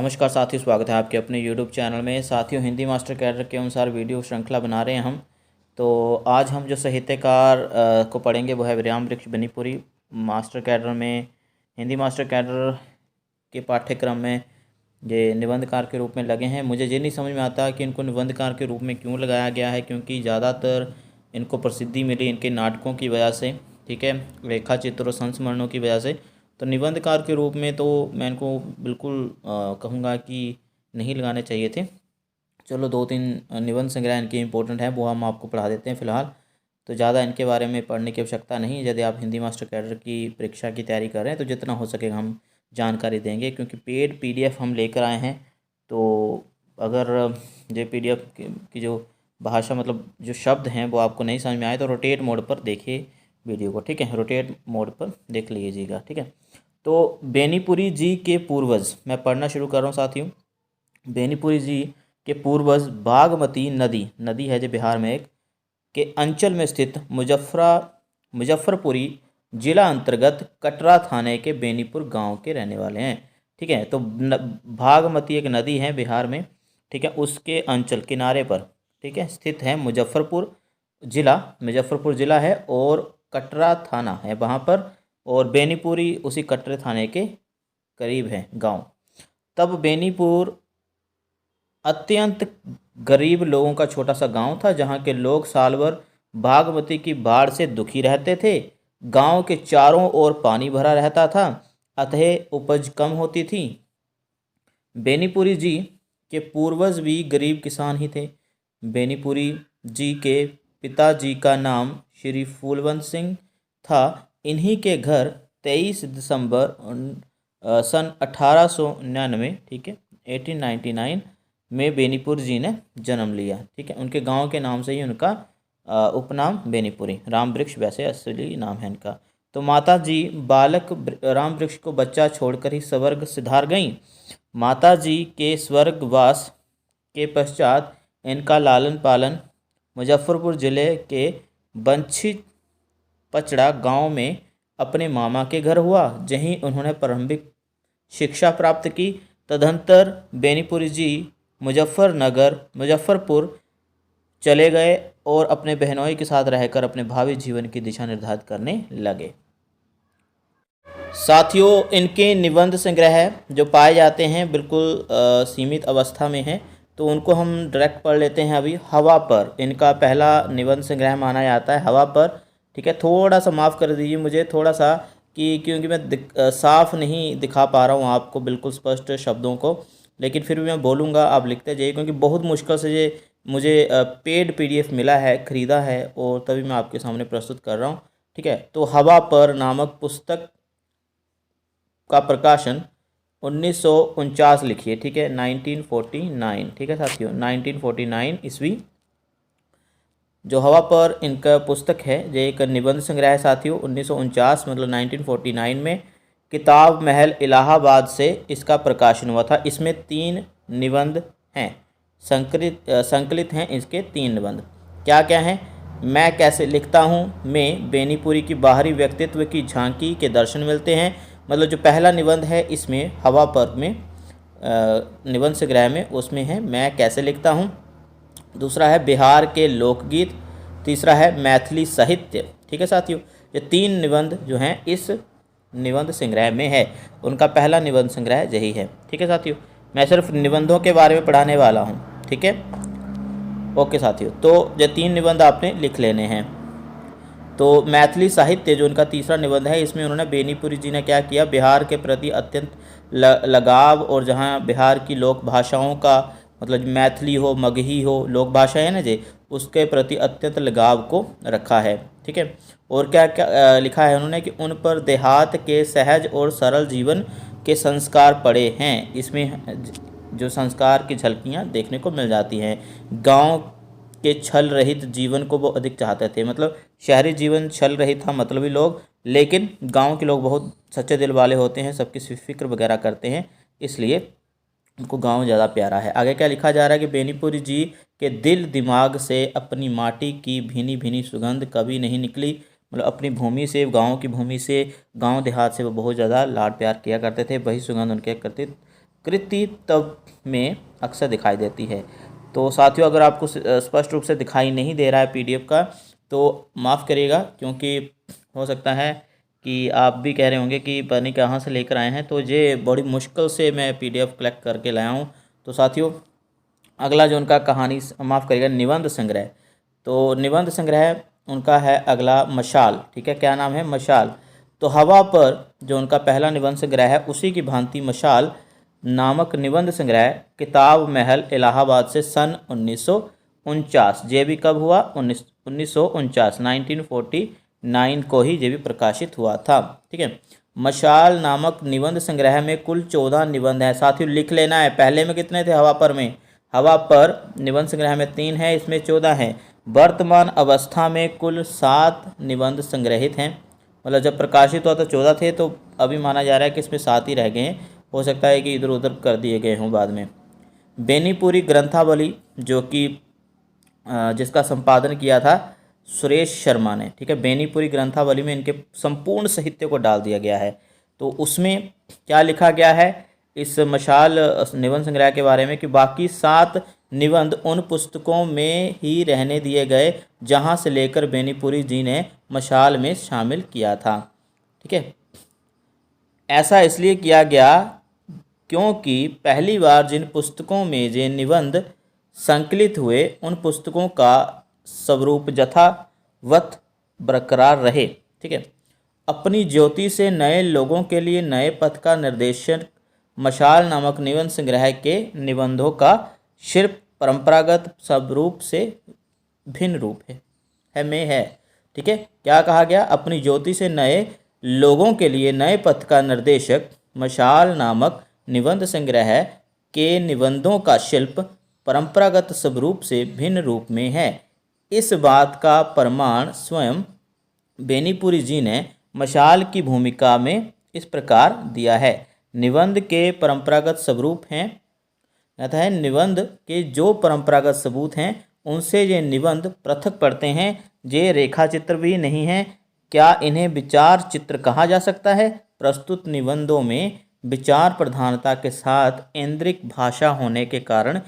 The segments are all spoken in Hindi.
नमस्कार साथियों, स्वागत है आपके अपने YouTube चैनल में। साथियों, हिंदी मास्टर कैडर के अनुसार वीडियो श्रृंखला बना रहे हैं हम। तो आज हम जो साहित्यकार को पढ़ेंगे वो है रामवृक्ष बेनीपुरी। मास्टर कैडर में, हिंदी मास्टर कैडर के पाठ्यक्रम में ये निबंधकार के रूप में लगे हैं। मुझे ये नहीं समझ में आता कि इनको निबंधकार के रूप में क्यों लगाया गया है, क्योंकि ज़्यादातर इनको प्रसिद्धि मिली इनके नाटकों की वजह से, ठीक है, रेखा चित्र और संस्मरणों की वजह से। तो निबंधकार के रूप में तो मैं इनको बिल्कुल कहूँगा कि नहीं लगाने चाहिए थे। चलो, 2-3 निबंध संग्रह इनके इम्पोर्टेंट हैं, वो हम आपको पढ़ा देते हैं फ़िलहाल। तो ज़्यादा इनके बारे में पढ़ने की आवश्यकता नहीं। यदि आप हिंदी मास्टर कैडर की परीक्षा की तैयारी कर रहे हैं तो जितना हो सकेगा हम जानकारी देंगे, क्योंकि पेड PDF हम लेकर आए हैं। तो अगर ये PDF की जो भाषा, मतलब जो शब्द हैं, वो आपको नहीं समझ में आए तो रोटेट मोड पर देखिए वीडियो को, ठीक है। रोटेट मोड पर देख लीजिएगा, ठीक है। तो बेनीपुरी जी के पूर्वज, मैं पढ़ना शुरू कर रहा हूँ साथियों। बेनीपुरी जी के पूर्वज बागमती नदी है जो बिहार में एक के अंचल में स्थित मुजफ्फरपुरी जिला अंतर्गत कटरा थाने के बेनीपुर गांव के रहने वाले हैं, ठीक है। तो बागमती एक नदी है बिहार में, ठीक है, उसके अंचल किनारे पर, ठीक है, स्थित है। मुजफ्फरपुर जिला है और कटरा थाना है वहाँ पर, और बेनीपुरी उसी कटरे थाने के करीब है गांव। तब बेनीपुर अत्यंत गरीब लोगों का छोटा सा गांव था, जहां के लोग साल भर बागमती की बाढ़ से दुखी रहते थे। गांव के चारों ओर पानी भरा रहता था, अतः उपज कम होती थी। बेनीपुरी जी के पूर्वज भी गरीब किसान ही थे। बेनीपुरी जी के पिताजी का नाम श्री फूलवंत सिंह था। इन्हीं के घर 23 दिसंबर सन 1899, ठीक है, 1899 में बेनीपुर जी ने जन्म लिया, ठीक है। उनके गांव के नाम से ही उनका उपनाम बेनीपुरी, रामवृक्ष वैसे असली नाम है इनका। तो माता जी बालक रामवृक्ष को बच्चा छोड़कर ही स्वर्ग सिधार गईं। माता जी के स्वर्गवास के पश्चात इनका लालन पालन मुजफ्फरपुर जिले के बंछी पचड़ा गांव में अपने मामा के घर हुआ, जहीं उन्होंने प्रारंभिक शिक्षा प्राप्त की। तदंतर बेनीपुरी जी मुजफ्फरपुर चले गए और अपने बहनोई के साथ रहकर अपने भावी जीवन की दिशा निर्धारित करने लगे। साथियों, इनके निबंध संग्रह जो पाए जाते हैं बिल्कुल सीमित अवस्था में हैं, तो उनको हम डायरेक्ट पढ़ लेते हैं। अभी हवा पर इनका पहला निबंध संग्रह माना जाता है, हवा पर, ठीक है। थोड़ा सा माफ़ कर दीजिए मुझे, थोड़ा सा, कि क्योंकि मैं साफ नहीं दिखा पा रहा हूँ आपको बिल्कुल स्पष्ट शब्दों को, लेकिन फिर भी मैं बोलूँगा, आप लिखते जाइए, क्योंकि बहुत मुश्किल से ये मुझे पेड PDF मिला है, ख़रीदा है, और तभी मैं आपके सामने प्रस्तुत कर रहा हूँ, ठीक है। तो हवा पर नामक पुस्तक का प्रकाशन 1949 लिखिए, ठीक है, 1949, ठीक है साथियों, 1949 ईस्वी जो हवा पर इनका पुस्तक है, ये एक निबंध संग्रह है साथियों। 1949 मतलब 1949 में किताब महल इलाहाबाद से इसका प्रकाशन हुआ था। इसमें 3 निबंध हैं, संकलित हैं इसके 3 निबंध। क्या क्या हैं? मैं कैसे लिखता हूँ में बेनीपुरी की बाहरी व्यक्तित्व की झांकी के दर्शन मिलते हैं। मतलब जो पहला निबंध है इसमें हवा पर में निबंध संग्रह में, उसमें है मैं कैसे लिखता हूँ। दूसरा है बिहार के लोकगीत। तीसरा है मैथिली साहित्य, ठीक है साथियों। ये 3 निबंध जो हैं इस निबंध संग्रह में है। उनका पहला निबंध संग्रह यही है, ठीक है साथियों। मैं सिर्फ निबंधों के बारे में पढ़ाने वाला हूँ, ठीक है। ओके साथियों, तो ये 3 निबंध आपने लिख लेने हैं। तो मैथिली साहित्य जो उनका तीसरा निबंध है, इसमें उन्होंने बेनीपुरी जी ने क्या किया, बिहार के प्रति अत्यंत लगाव, और जहाँ बिहार की लोक भाषाओं का, मतलब मैथिली हो, मगही हो, लोक भाषा है ना जी, उसके प्रति अत्यंत लगाव को रखा है, ठीक है। और क्या क्या लिखा है उन्होंने कि उन पर देहात के सहज और सरल जीवन के संस्कार पड़े हैं। इसमें जो संस्कार की झलकियाँ देखने को मिल जाती हैं। गांव के छल रहित जीवन को वो अधिक चाहते थे। मतलब शहरी जीवन छल रहित था, मतलबी लोग, लेकिन गांव के लोग बहुत सच्चे दिल वाले होते हैं, सबकी फिक्र वगैरह करते हैं, इसलिए उनको गांव ज़्यादा प्यारा है। आगे क्या लिखा जा रहा है कि बेनीपुरी जी के दिल दिमाग से अपनी माटी की भीनी भीनी सुगंध कभी नहीं निकली। मतलब अपनी भूमि से, गांव की भूमि से, गांव देहात से वो बहुत ज़्यादा लाड प्यार किया करते थे, वही सुगंध उनके कृतित्व में अक्सर दिखाई देती है। तो साथियों, अगर आपको स्पष्ट रूप से दिखाई नहीं दे रहा है पीडीएफ का तो माफ़ करिएगा, क्योंकि हो सकता है कि आप भी कह रहे होंगे कि पता नहीं कहाँ से लेकर आए हैं। तो ये बड़ी मुश्किल से मैं पीडीएफ कलेक्ट करके लाया हूँ। तो साथियों, अगला जो उनका कहानी माफ़ करिएगा निबंध संग्रह, तो निबंध संग्रह उनका है अगला मशाल। ठीक है, क्या नाम है? मशाल। तो हवा पर जो उनका पहला निबंध संग्रह है, उसी की भांति मशाल नामक निबंध संग्रह किताब महल इलाहाबाद से सन 1949, ये भी कब हुआ? 1949 1949 को ही ये भी प्रकाशित हुआ था। ठीक है, मशाल नामक निबंध संग्रह में कुल 14 निबंध हैं। साथियों लिख लेना है, पहले में कितने थे? हवा पर में, हवा पर निबंध संग्रह में 3 है, इसमें 14 हैं। वर्तमान अवस्था में कुल 7 निबंध संग्रहित हैं। मतलब जब प्रकाशित हुआ तो 14 थे, तो अभी माना जा रहा है कि इसमें 7 ही रह गए हैं। हो सकता है कि इधर उधर कर दिए गए हों बाद में। बेनीपुरी ग्रंथावली जो कि जिसका संपादन किया था सुरेश शर्मा ने। ठीक है, बेनीपुरी ग्रंथावली में इनके संपूर्ण साहित्य को डाल दिया गया है। तो उसमें क्या लिखा गया है इस मशाल निबंध संग्रह के बारे में कि बाकी 7 निबंध उन पुस्तकों में ही रहने दिए गए जहां से लेकर बेनीपुरी जी ने मशाल में शामिल किया था। ठीक है, ऐसा इसलिए किया गया क्योंकि पहली बार जिन पुस्तकों में ये निबंध संकलित हुए उन पुस्तकों का स्वरूप यथावत बरकरार रहे। ठीक है, अपनी ज्योति से नए लोगों के लिए नए पथ का निर्देशन मशाल नामक निबंध संग्रह के निबंधों का सिर्फ परंपरागत स्वरूप से भिन्न रूप है। ठीक है, क्या कहा गया? अपनी ज्योति से नए लोगों के लिए नए पथ का निर्देशक मशाल नामक निबंध संग्रह के निबंधों का शिल्प परंपरागत स्वरूप से भिन्न रूप में है। इस बात का प्रमाण स्वयं बेनीपुरी जी ने मशाल की भूमिका में इस प्रकार दिया है। निबंध के परंपरागत स्वरूप हैं, कहता है निबंध के जो परंपरागत सबूत हैं उनसे ये निबंध पृथक पड़ते हैं। ये रेखा चित्र भी नहीं है। क्या इन्हें विचार चित्र कहा जा सकता है? प्रस्तुत निबंधों में विचार प्रधानता के साथ ऐन्द्रिक भाषा होने के कारण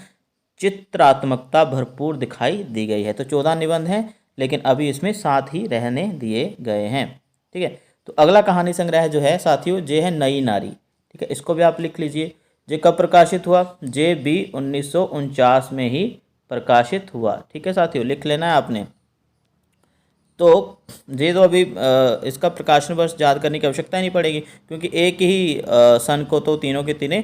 चित्रात्मकता भरपूर दिखाई दी गई है। तो 14 निबंध हैं, लेकिन अभी इसमें 7 ही रहने दिए गए हैं। ठीक है, तो अगला कहानी संग्रह जो है साथियों, ये है नई नारी। ठीक है, इसको भी आप लिख लीजिए। ये कब प्रकाशित हुआ? ये भी 1949 में ही प्रकाशित हुआ। ठीक है साथियों, लिख लेना है आपने। तो ये तो अभी इसका प्रकाशन वर्ष याद करने की आवश्यकता नहीं पड़ेगी, क्योंकि एक ही सन को तो तीनों के तीनों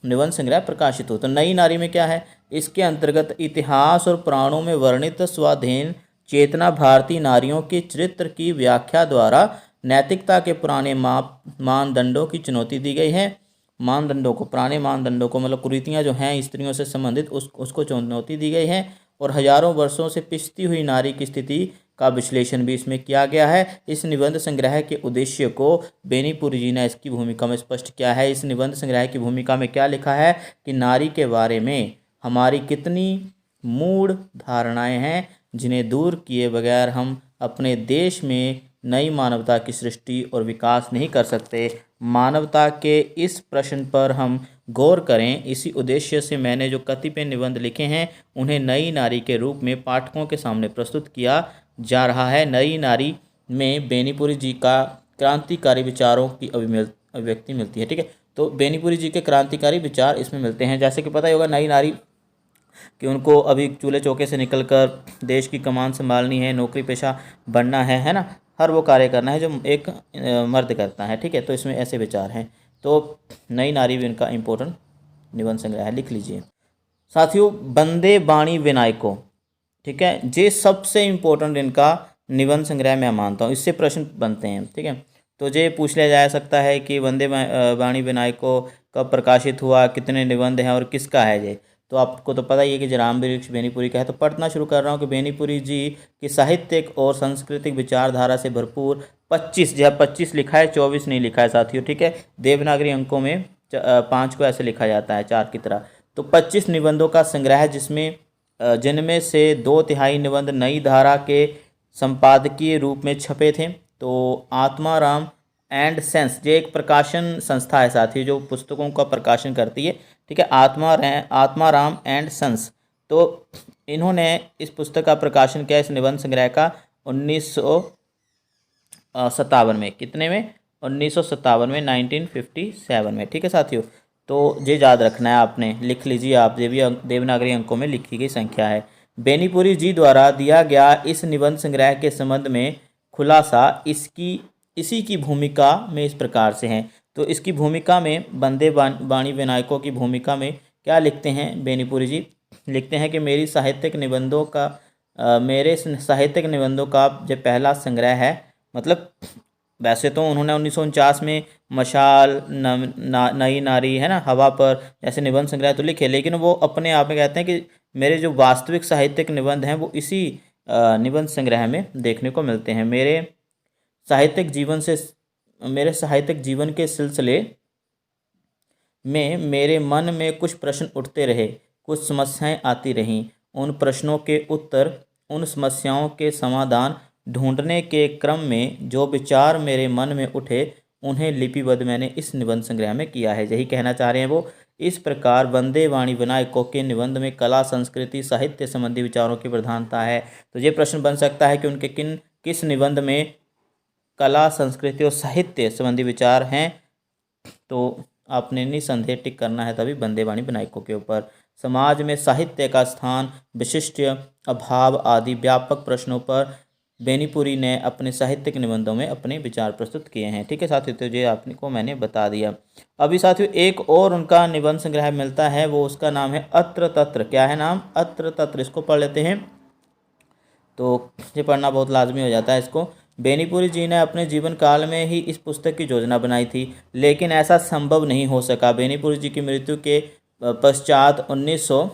निबंध संग्रह प्रकाशित हो। तो नई नारी में क्या है? इसके अंतर्गत इतिहास और पुराणों में वर्णित स्वाधीन चेतना भारतीय नारियों के चरित्र की व्याख्या द्वारा नैतिकता के पुराने मानदंडों की चुनौती दी गई है। मानदंडों को, पुराने मानदंडों को, मतलब कुरीतियाँ जो हैं स्त्रियों से संबंधित उसको चुनौती दी गई है। और हजारों वर्षों से पिछती हुई नारी की स्थिति का विश्लेषण भी इसमें किया गया है। इस निबंध संग्रह के उद्देश्य को बेनीपुरी जी ने इसकी भूमिका में स्पष्ट किया है। इस निबंध संग्रह की भूमिका में क्या लिखा है कि नारी के बारे में हमारी कितनी मूढ़ धारणाएं हैं जिन्हें दूर किए बगैर हम अपने देश में नई मानवता की सृष्टि और विकास नहीं कर सकते। मानवता के इस प्रश्न पर हम गौर करें। इसी उद्देश्य से मैंने जो कतिपय निबंध लिखे हैं उन्हें नई नारी के रूप में पाठकों के सामने प्रस्तुत किया जा रहा है। नई नारी में बेनीपुरी जी का क्रांतिकारी विचारों की अभिव्यक्ति मिलती है। ठीक है, तो बेनीपुरी जी के क्रांतिकारी विचार इसमें मिलते हैं। जैसे कि पता ही होगा नई नारी कि उनको अभी चूल्हे चौके से निकलकर देश की कमान संभालनी है, नौकरी पेशा बनना है ना, हर वो कार्य करना है जो एक मर्द करता है। ठीक है, तो इसमें ऐसे विचार हैं। तो नई नारी भी इनका इम्पोर्टेंट निबंध संग्रह है, लिख लीजिए साथियों। बंदे बाणी विनायको, ठीक है, ये सबसे इम्पोर्टेंट इनका निबंध संग्रह मैं मानता हूँ। इससे प्रश्न बनते हैं। ठीक है, तो ये पूछ लिया जा सकता है कि वंदे बाणी विनायको कब प्रकाशित हुआ, कितने निबंध हैं और किसका है ये। तो आपको तो पता ही है कि राम वृक्ष बेनीपुरी का है। तो पढ़ना शुरू कर रहा हूँ कि बेनीपुरी जी की साहित्यिक और सांस्कृतिक विचारधारा से भरपूर 25, जहाँ 25 लिखा है 24 नहीं लिखा है साथियों। ठीक है, देवनागरी अंकों में 5 को ऐसे लिखा जाता है 4 की तरह। तो 25 निबंधों का संग्रह जिनमें से 2/3 निबंध नई धारा के संपादकीय रूप में छपे थे। तो आत्माराम एंड सेंस, ये एक प्रकाशन संस्था है साथी जो पुस्तकों का प्रकाशन करती है, ठीक है। आत्माराम एंड सन्स, तो इन्होंने इस पुस्तक का प्रकाशन किया, इस निबंध संग्रह का 1957 में। कितने में? 1957 में, 1957 में, ठीक है साथियों। तो ये याद रखना है आपने, लिख लीजिए आप, देवनागरी अंकों में लिखी गई संख्या है। बेनीपुरी जी द्वारा दिया गया इस निबंध संग्रह के संबंध में खुलासा इसी की भूमिका में इस प्रकार से है। तो इसकी भूमिका में बंदे वाणी विनायकों की भूमिका में क्या लिखते हैं बेनीपुरी जी? लिखते हैं कि मेरे साहित्यिक निबंधों का जो पहला संग्रह है, मतलब वैसे तो उन्होंने 1949 में मशाल, नई नारी, है ना, हवा पर जैसे निबंध संग्रह तो लिखे, लेकिन वो अपने आप में कहते हैं कि मेरे जो वास्तविक साहित्यिक निबंध हैं वो इसी निबंध संग्रह में देखने को मिलते हैं। मेरे साहित्यिक जीवन के सिलसिले में मेरे मन में कुछ प्रश्न उठते रहे, कुछ समस्याएं आती रहीं। उन प्रश्नों के उत्तर, उन समस्याओं के समाधान ढूंढने के क्रम में जो विचार मेरे मन में उठे, उन्हें लिपिबद्ध मैंने इस निबंध संग्रह में किया है। यही कहना चाह रहे हैं वो। इस प्रकार वंदे वाणी विनायकों के निबंध में कला, संस्कृति, साहित्य संबंधी विचारों की प्रधानता है। तो ये प्रश्न बन सकता है कि उनके किस निबंध में कला, संस्कृति और साहित्य संबंधी विचार हैं। तो आपने निसंदेह टिक करना है तभी वंदे वाणी विनायकों के ऊपर। समाज में साहित्य का स्थान, विशिष्ट अभाव आदि व्यापक प्रश्नों पर बेनीपुरी ने अपने साहित्यिक निबंधों में अपने विचार प्रस्तुत किए हैं, ठीक है साथियों। तो ये आपको मैंने बता दिया। अभी साथियों एक और उनका निबंध संग्रह मिलता है, वो उसका नाम है अत्र तत्र। क्या है नाम? अत्र तत्र। इसको पढ़ लेते हैं, तो ये पढ़ना बहुत लाजमी हो जाता है इसको। बेनीपुरी जी ने अपने जीवन काल में ही इस पुस्तक की योजना बनाई थी, लेकिन ऐसा संभव नहीं हो सका। बेनीपुरी जी की मृत्यु के पश्चात 1900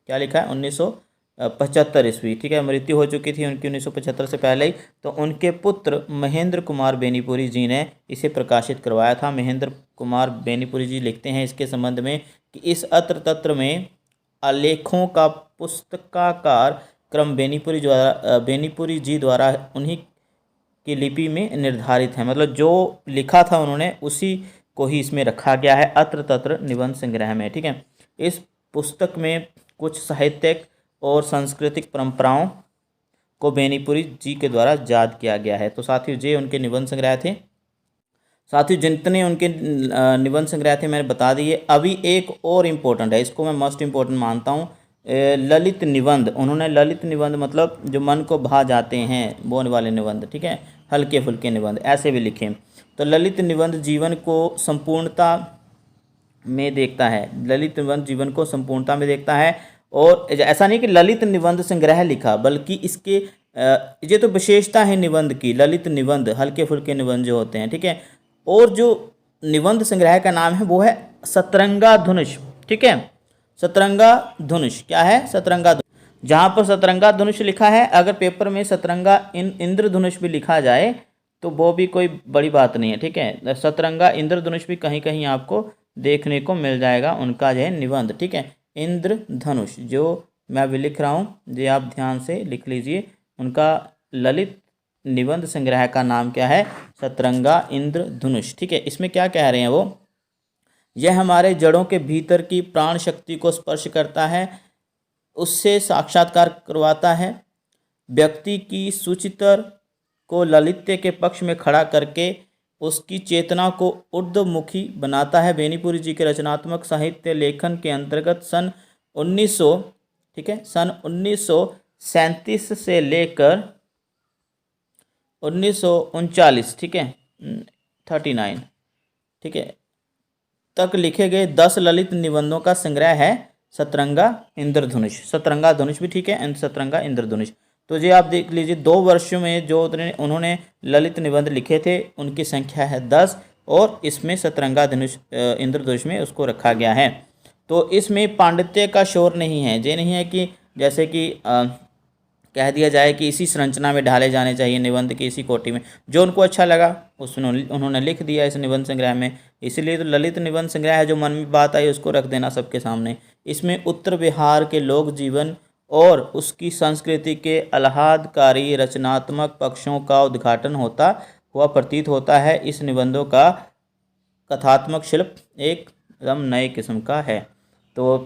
क्या लिखा है 1975 ईस्वी, ठीक है, मृत्यु हो चुकी थी उनकी 1975 से पहले ही। तो उनके पुत्र महेंद्र कुमार बेनीपुरी जी ने इसे प्रकाशित करवाया था। महेंद्र कुमार बेनीपुरी जी लिखते हैं इसके संबंध में कि इस अत्र तत्र में आलेखों का पुस्तकाकार क्रम बेनीपुरी जी द्वारा उन्हीं की लिपि में निर्धारित है। मतलब जो लिखा था उन्होंने उसी को ही इसमें रखा गया है अत्र तत्र निबंध संग्रह में, ठीक है। इस पुस्तक में कुछ साहित्यिक और सांस्कृतिक परंपराओं को बेनीपुरी जी के द्वारा याद किया गया है। तो साथियों ये उनके निबंध संग्रह थे। साथियों जितने उनके निबंध संग्रह थे मैंने बता दिए। अभी एक और इम्पोर्टेंट है, इसको मैं मोस्ट इम्पोर्टेंट मानता हूँ, ललित निबंध। उन्होंने ललित निबंध मतलब जो मन को भा जाते हैं वो वाले निबंध, ठीक है, हल्के फुल्के निबंध ऐसे भी लिखे। तो ललित निबंध जीवन को संपूर्णता में देखता है। ललित निबंध जीवन को संपूर्णता में देखता है। और ऐसा नहीं कि ललित निबंध संग्रह लिखा, बल्कि इसके ये तो विशेषता है निबंध की, ललित निबंध, हल्के फुल्के निबंध जो होते हैं, ठीक है। और जो निबंध संग्रह का नाम है वो है सतरंगा धनुष, ठीक है। सतरंगा धनुष क्या है? सतरंगा धनुष। जहाँ पर सतरंगा धनुष लिखा है, अगर पेपर में सतरंगा इंद्रधनुष भी लिखा जाए तो वो भी कोई बड़ी बात नहीं है, ठीक है। सतरंगा इंद्रधनुष भी कहीं कहीं आपको देखने को मिल जाएगा उनका जो है निबंध, ठीक है। इंद्रधनुष जो मैं भी लिख रहा हूँ, ये आप ध्यान से लिख लीजिए। उनका ललित निबंध संग्रह का नाम क्या है? सतरंगा इंद्रधनुष, ठीक है। इसमें क्या कह रहे हैं वो? यह हमारे जड़ों के भीतर की प्राण शक्ति को स्पर्श करता है, उससे साक्षात्कार करवाता है, व्यक्ति की सुचितर को ललित्य के पक्ष में खड़ा करके उसकी चेतना को ऊर्ध्वमुखी बनाता है। बेनीपुरी जी के रचनात्मक साहित्य लेखन के अंतर्गत सन 1900, ठीक है, सन 1937 से लेकर 1939, ठीक है, 39, ठीक है, तक लिखे गए 10 ललित निबंधों का संग्रह है सतरंगा इंद्रधनुष। सतरंगा धनुष भी ठीक है, सतरंगा इंद्रधनुष। तो ये आप देख लीजिए 2 वर्षों में जो उन्होंने ललित निबंध लिखे थे उनकी संख्या है 10, और इसमें सतरंगा धनुष इंद्रधनुष में उसको रखा गया है। तो इसमें पांडित्य का शोर नहीं है। ये नहीं है कि जैसे कि कह दिया जाए कि इसी संरचना में ढाले जाने चाहिए निबंध की, इसी कोटि में जो उनको अच्छा लगा उसमें उन्होंने लिख दिया इस निबंध संग्रह में। इसलिए तो ललित निबंध संग्रह है, जो मन में बात आई उसको रख देना सबके सामने। इसमें उत्तर बिहार के लोक जीवन और उसकी संस्कृति के आह्लादकारी रचनात्मक पक्षों का उद्घाटन होता हुआ प्रतीत होता है। इस निबंधों का कथात्मक शिल्प एकदम नए किस्म का है। तो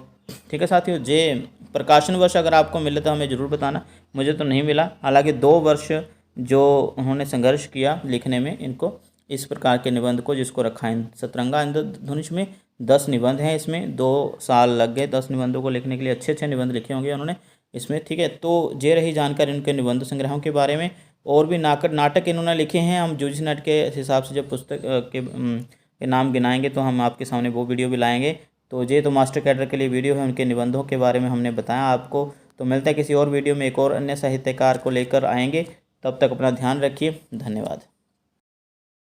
ठीक है साथियों, जे प्रकाशन वर्ष अगर आपको मिले तो हमें ज़रूर बताना। मुझे तो नहीं मिला, हालांकि 2 वर्ष जो उन्होंने संघर्ष किया लिखने में इनको, इस प्रकार के निबंध को, जिसको रखा है सतरंगा इंद्रधनुष में। 10 निबंध हैं इसमें, 2 साल लग गए 10 निबंधों को लिखने के लिए। अच्छे अच्छे निबंध लिखे होंगे उन्होंने इसमें। ठीक है, तो ये रही जानकारी उनके निबंध संग्रहों के बारे में। और भी नाटक इन्होंने लिखे हैं। हम यूजीसी नेट के हिसाब से जब पुस्तक के नाम गिनाएंगे तो हम आपके सामने वो वीडियो भी लाएंगे। तो ये तो मास्टर कैडर के लिए वीडियो है, उनके निबंधों के बारे में हमने बताया आपको। तो मिलता है किसी और वीडियो में, एक और अन्य साहित्यकार को लेकर आएंगे। तब तक अपना ध्यान रखिए, धन्यवाद।